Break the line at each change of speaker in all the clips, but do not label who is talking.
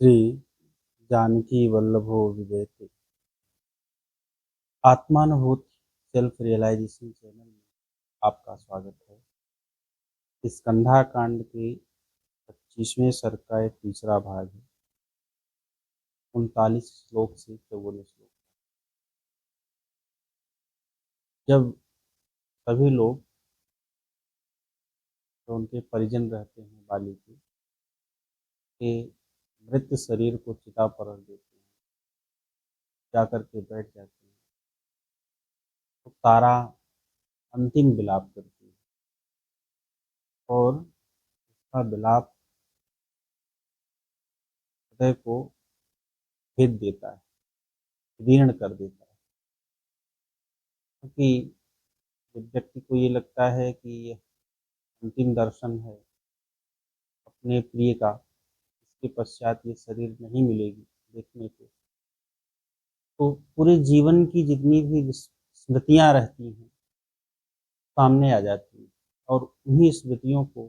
श्री जानकी वल्लभो विजयते आत्मानुभूति self realisation channel में आपका स्वागत है। स्कंधा कांड के 25वें सर्ग का एक तीसरा भाग है। 39 श्लोक से 44 श्लोक। जब सभी लोग जो उनके परिजन रहते हैं बाली के मृत शरीर को चिता पर रख देते हैं, जाकर के बैठ जाते हैं, तो तारा अंतिम विलाप करती है और उसका विलाप हृदय को भेद देता है, जीर्ण कर देता है। क्योंकि जब व्यक्ति को ये लगता है कि ये अंतिम दर्शन है अपने प्रिय का, इसके पश्चात ये शरीर नहीं मिलेगी देखने को, तो पूरे जीवन की जितनी भी स्मृतियां रहती हैं सामने आ जाती हैं और उन्हीं स्मृतियों को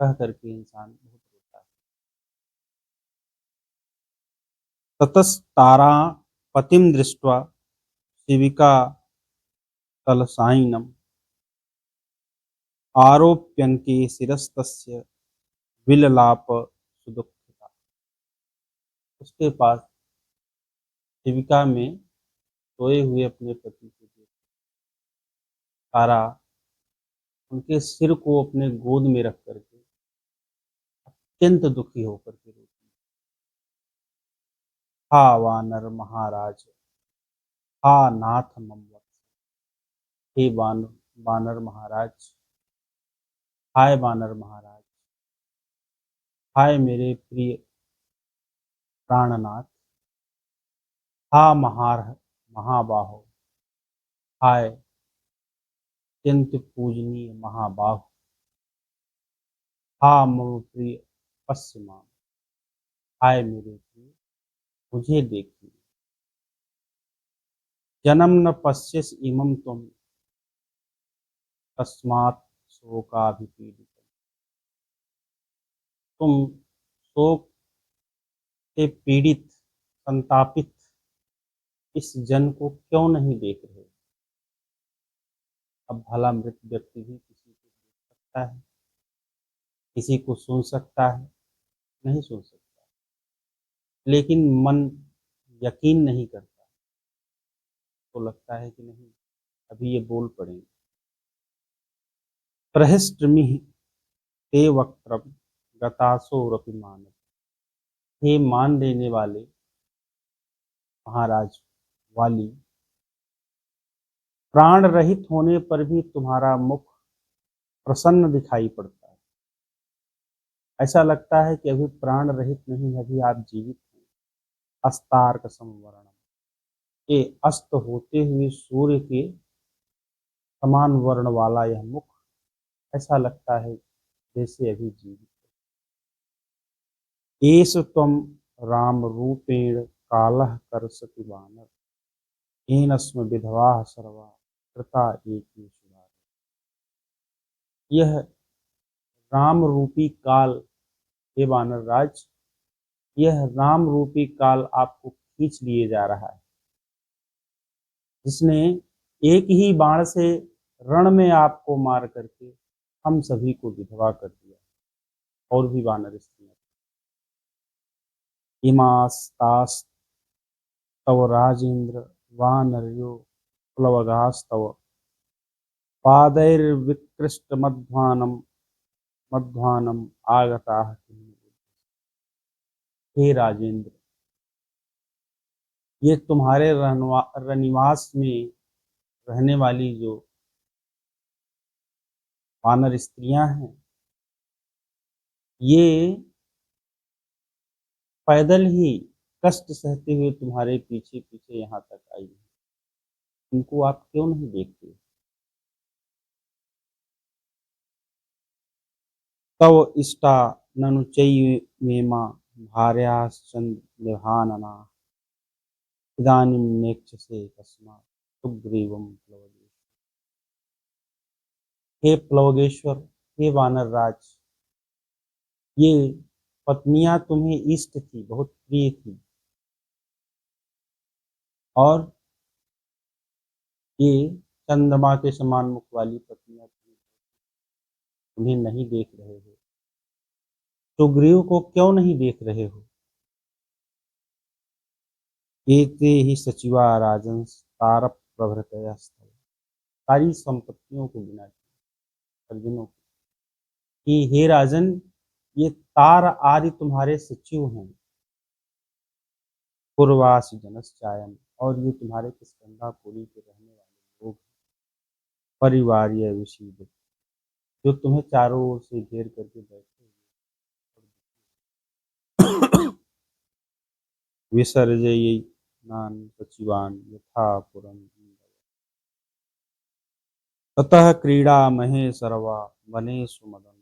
कह करके इंसान बहुत रोता है। ततस्तारा पतिम दृष्ट्वा शिविका तलसायिनम आरोप्यन्के शिरस्तस्य विललाप सुदुःखिता। उसके पास शिविका में सोए हुए अपने पति को देख तारा उनके सिर को अपने गोद में रख करके अत्यंत दुखी होकर के रोती। हा वानर महाराज, हा नाथ मम वत्स। हे वानर महाराज, हाय वानर महाराज, हाय मेरे प्रिय प्राणनाथ, हा महाबाहो, हाय अत्यंत पूजनीय महाबाहो, हा मम प्रिय पश्चिमा, हाय मेरे प्रिय मुझे देखिए। जन्म न पश्यस इमं तुम तस्मात् शोकाभिपीडितम्। तुम शोक से पीड़ित संतापित इस जन को क्यों नहीं देख रहे। अब भला मृत व्यक्ति भी किसी को देख सकता है, किसी को सुन सकता है? नहीं सुन सकता, लेकिन मन यकीन नहीं करता, तो लगता है कि नहीं अभी ये बोल पड़ेंगे। प्रहिष्टमिहि ते वक्त्रम गतासोरपि मानव। हे मान देने वाले महाराज वाली, प्राण रहित होने पर भी तुम्हारा मुख प्रसन्न दिखाई पड़ता है। ऐसा लगता है कि अभी प्राण रहित नहीं, अभी आप जीवित हैं। अस्तार्क संवरणम, ये अस्त होते हुए सूर्य के समान वर्ण वाला यह मुख, ऐसा लगता है जैसे अभी जीवित है। एष त्वं राम रूपेण कालः करसति वानर, येनस्म विधवाः सर्वा कृता एकेषु वारे। यह राम रूपी काल, हे वानर राज, यह राम रूपी काल आपको खींच लिए जा रहा है, जिसने एक ही बाण से रण में आपको मार करके हम सभी को विधवा कर दिया। और भी वानर स्त्रियां, इमास्तास्तव राजेंद्र वानर्यो प्लवगास्तव पादैर्विकृष्ट मध्वानम आगता। हे राजेंद्र, ये तुम्हारे रनिवास में रहने वाली जो वानर स्त्रियां हैं, ये पैदल ही कष्ट सहते हुए तुम्हारे पीछे पीछे यहाँ तक आई है। इनको आप क्यों नहीं देखते? तव इष्टा ननु चैमेमा भार्याश्चंद निभानना इदानीं नेक्षसे तस्मात् सुग्रीवं प्लवगेश्वर। हे प्लवगेश्वर, हे वानर राज, ये पत्नियां तुम्हें इष्ट थी, बहुत प्रिय थी, और ये चंद्रमा के समान मुख वाली पत्नियां थी, उन्हें नहीं देख रहे हो। सुग्रीव को क्यों नहीं देख रहे हो? एते ही सचिवा राजन तारक प्रभृतया स्थल, सारी संपत्तियों को गिना अर्जुनों कि हे राजन, ये तार आदि तुम्हारे सचिव हैं, पूर्वास जनश्चायन, और ये तुम्हारे किष्किंधा पुरी के रहने वाले लोग, परिवार ये विशीद, जो तुम्हें चारों ओर से घेर करके बैठे विसर्जय नान सचिवान यथा पुरम, ततः क्रीड़ा महे सर्वा वने सुमदनो।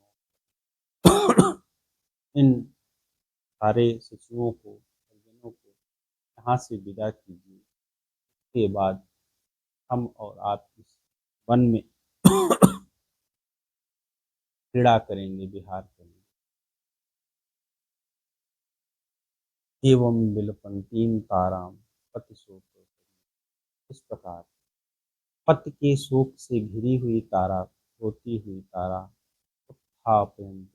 इन सारे सचिवों को, अर्जुनों को यहाँ से विदा कीजिए, के बाद हम और आप इस वन में क्रीड़ा करेंगे, विहार करेंगे। एवं बिलपंतीम ताराम पति शोक, इस प्रकार पति के शोक से घिरी हुई तारा, रोती हुई तारा उत्थापयन्,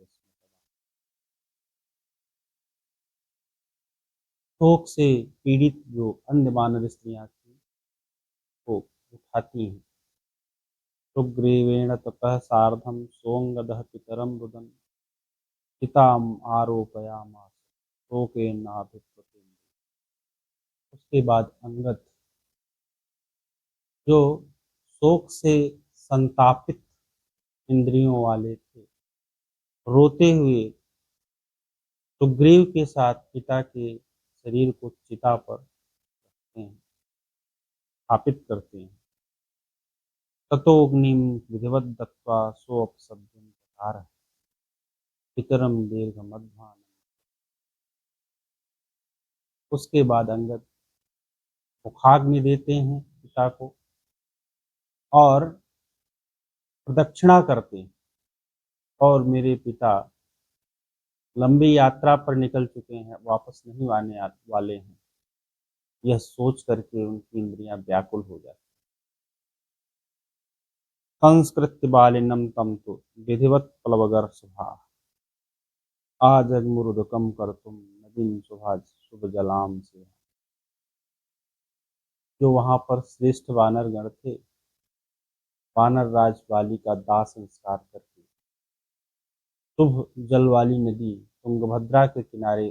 शोक से पीड़ित जो अन्य वानर स्त्रियां थी वो उठाती हैं। सुग्रीवेण ततः सार्धम सोऽंगदः पितरं रुदन् चिताम् आरोपयामास शोकेनाभिप्रतिम्। उसके बाद अंगद, जो शोक से संतापित इंद्रियों वाले थे, रोते हुए सुग्रीव के साथ पिता के शरीर को चिता पर रखते हैं, स्थापित करते हैं। ततोऽग्निं विधिवत् दत्त्वा सोऽपसव्यं तथारः पितरं दीर्घमध्वानं। उसके बाद अंगद मुखाग्नि देते हैं पिता को और प्रदक्षिणा करते हैं, और मेरे पिता लंबी यात्रा पर निकल चुके हैं, वापस नहीं आने वाले हैं, यह सोच करके उनकी इंद्रियां व्याकुल हो जाती। संस्कृत्य बालिनम तम तो विधिवत प्लवगर सुभा आजगमुरुदकम कर्तुम नदीम शुभा शुभ जलाम से। जो वहां पर श्रेष्ठ वानर गण थे, वानर राज वाली का दाह संस्कार करके शुभ जल वाली नदी तुंगभद्रा के किनारे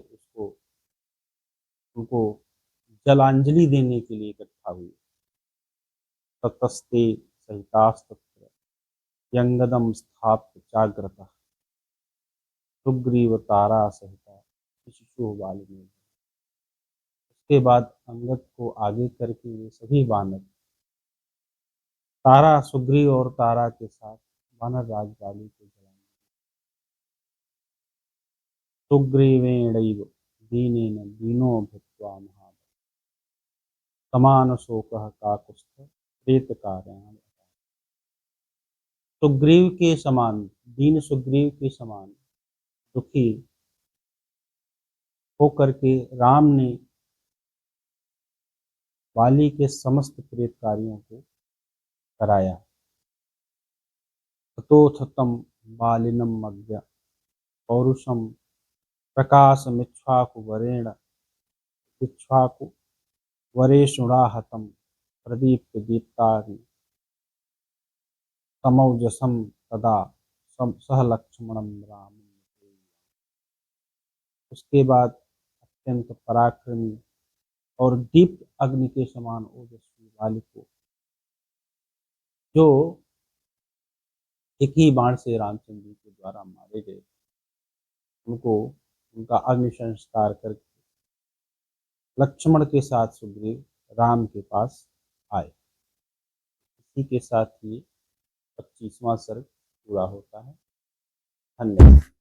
उनको जलांजलि देने के लिए इकट्ठा हुई। ततस्ते सहितास्तत्र यंगदम स्थाप्य जाग्रतः सुग्रीव तारा सहिता शिशु बालिनी। उसके बाद अंगद को आगे करके वे सभी वानर तारा, सुग्रीव और तारा के साथ वानर राजवाली को जलाएंगे। सुग्रीवेणैव दीनेन दीनो भूत्वा महाबलः समान शोकः काकुत्स्थ प्रेतकार्याण। सुग्रीव के समान, दीन सुग्रीव के समान दुखी होकर के राम ने वाली के समस्त प्रेत कार्यों को कराया। ततोऽथ तं बालिनम् अज्ञ पौरुषं प्रकाशमिक्ष्वाकुवरेण इक्ष्वाकुवरेषुणा हतं प्रदीप्य दीप्तानि समौजसं तदा सह लक्ष्मणं रामं। उसके बाद अत्यंत पराक्रमी और दीप्त अग्नि के समान ओजस्वी वाली को, जो एक ही बाण से रामचंद्र जी के द्वारा मारे गए, उनको उनका अग्नि संस्कार करके लक्ष्मण के साथ सुग्रीव राम के पास आए। इसी के साथ ही 25वां सर्ग पूरा होता है। धन्यवाद।